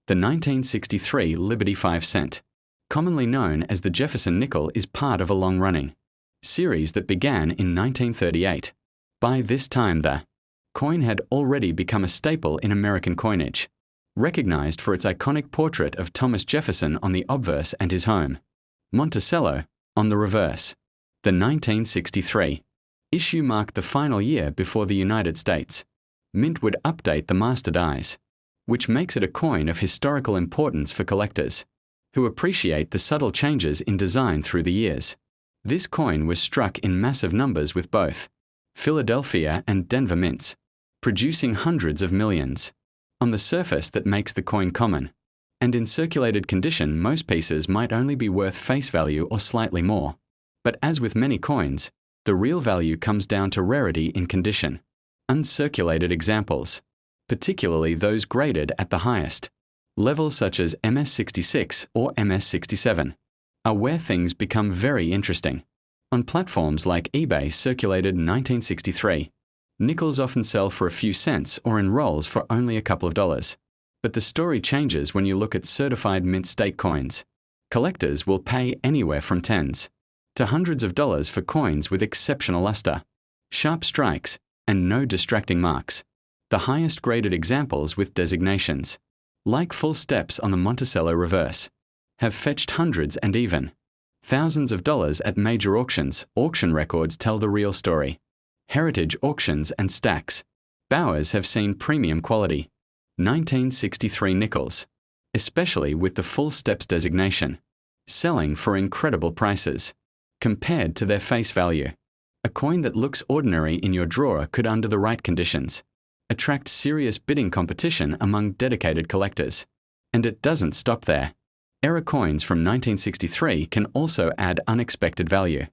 The 1963 Liberty 5 cent, commonly known as the Jefferson Nickel, is part of a long-running series that began in 1938. By this time, the coin had already become a staple in American coinage, recognized for its iconic portrait of Thomas Jefferson on the obverse and his home, Monticello, on the reverse. The 1963 issue marked the final year before the United States Mint would update the master dies, which makes it a coin of historical importance for collectors who appreciate the subtle changes in design through the years. This coin was struck in massive numbers with both Philadelphia and Denver mints, producing hundreds of millions. On the surface, that makes the coin common, and in circulated condition most pieces might only be worth face value or slightly more. But as with many coins, the real value comes down to rarity in condition. Uncirculated examples, particularly those graded at the highest levels such as MS66 or MS67, are where things become very interesting. On platforms like eBay, circulated 1963 nickels often sell for a few cents or in rolls for only a couple of dollars. But the story changes when you look at certified mint state coins. Collectors will pay anywhere from tens to hundreds of dollars for coins with exceptional luster, sharp strikes, and no distracting marks. The highest graded examples with designations, like full steps on the Monticello reverse, have fetched hundreds and even thousands of dollars at major auctions. Auction records tell the real story. Heritage auctions and stacks. Bowers have seen premium quality 1963 nickels, especially with the full steps designation, selling for incredible prices compared to their face value. A coin that looks ordinary in your drawer could, under the right conditions, attract serious bidding competition among dedicated collectors. And it doesn't stop there. Error coins from 1963 can also add unexpected value.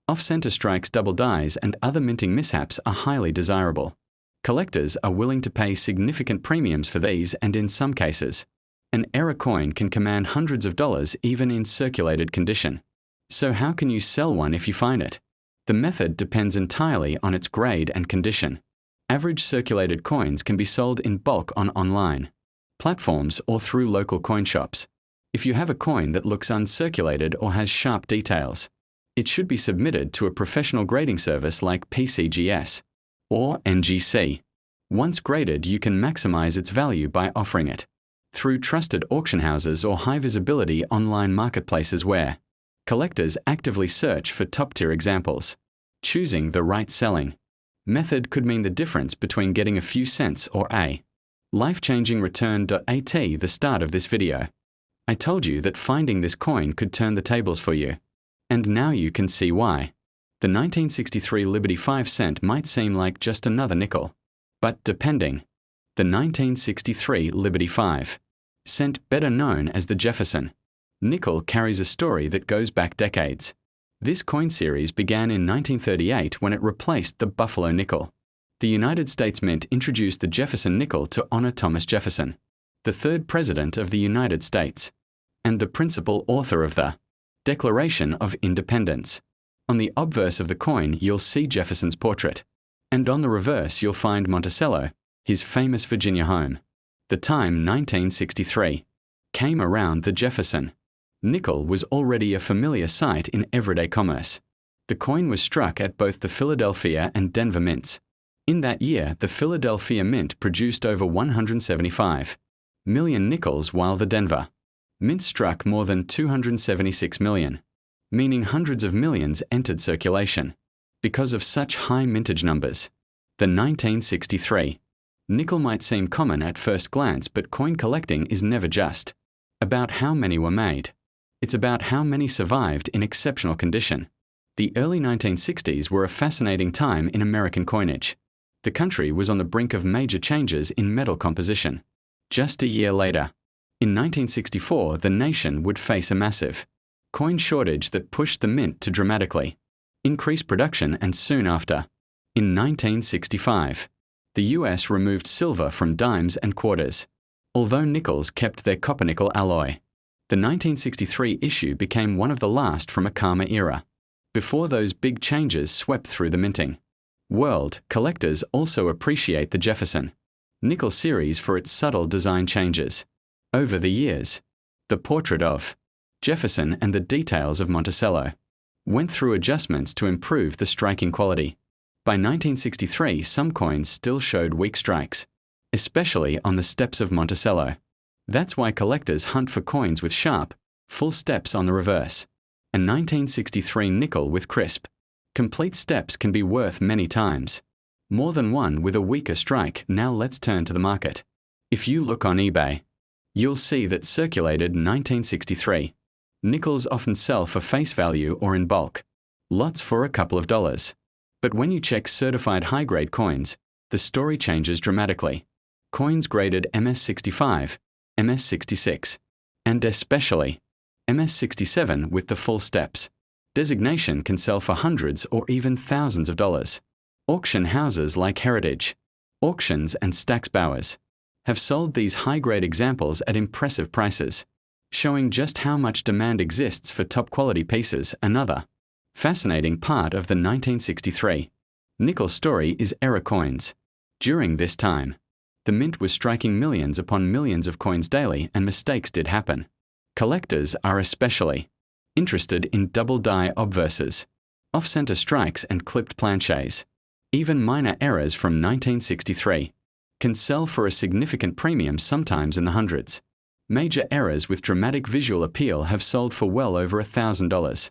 Off-center strikes, double dies, and other minting mishaps are highly desirable. Collectors are willing to pay significant premiums for these, and in some cases, an error coin can command hundreds of dollars even in circulated condition. So how can you sell one if you find it? The method depends entirely on its grade and condition. Average circulated coins can be sold in bulk on online platforms or through local coin shops. If you have a coin that looks uncirculated or has sharp details, it should be submitted to a professional grading service like PCGS or NGC. Once graded, you can maximize its value by offering it through trusted auction houses or high-visibility online marketplaces where collectors actively search for top-tier examples. Choosing the right selling method could mean the difference between getting a few cents or a life-changing return. At the start of this video, I told you that finding this coin could turn the tables for you. And now you can see why. The 1963 Liberty 5 cent might seem like just another nickel. But depending, the 1963 Liberty 5 cent, better known as the Jefferson Nickel, carries a story that goes back decades. This coin series began in 1938 when it replaced the Buffalo nickel. The United States Mint introduced the Jefferson Nickel to honor Thomas Jefferson, the third President of the United States, and the principal author of the Declaration of Independence. On the obverse of the coin, you'll see Jefferson's portrait, and on the reverse you'll find Monticello, his famous Virginia home. The time 1963 came around. The Jefferson Nickel was already a familiar sight in everyday commerce. The coin was struck at both the Philadelphia and Denver mints. In that year, the Philadelphia mint produced over 175 million nickels, while the Denver mint struck more than 276 million, meaning hundreds of millions entered circulation. Because of such high mintage numbers, the 1963 nickel might seem common at first glance, but coin collecting is never just about how many were made. It's about how many survived in exceptional condition. The early 1960s were a fascinating time in American coinage. The country was on the brink of major changes in metal composition. Just a year later, in 1964, the nation would face a massive coin shortage that pushed the mint to dramatically increase production, and soon after, in 1965, the US removed silver from dimes and quarters, although nickels kept their copper-nickel alloy. The 1963 issue became one of the last from a calmer era. Before those big changes swept through the minting world, collectors also appreciate the Jefferson Nickel series for its subtle design changes. Over the years, the portrait of Jefferson and the details of Monticello went through adjustments to improve the striking quality. By 1963, some coins still showed weak strikes, especially on the steps of Monticello. That's why collectors hunt for coins with sharp, full steps on the reverse. A 1963 nickel with crisp, complete steps can be worth many times. More than one with a weaker strike. Now let's turn to the market. If you look on eBay, you'll see that circulated 1963 nickels often sell for face value or in bulk, lots for a couple of dollars. But when you check certified high-grade coins, the story changes dramatically. Coins graded MS65, MS66, and especially MS67 with the full steps. Designation can sell for hundreds or even thousands of dollars. Auction houses like Heritage Auctions and Stack's Bowers have sold these high-grade examples at impressive prices, showing just how much demand exists for top-quality pieces. Another fascinating part of the 1963 nickel story is error coins. During this time, the mint was striking millions upon millions of coins daily, and mistakes did happen. Collectors are especially interested in double-die obverses, off-center strikes and clipped planchets. Even minor errors from 1963 can sell for a significant premium, sometimes in the hundreds. Major errors with dramatic visual appeal have sold for well over $1,000.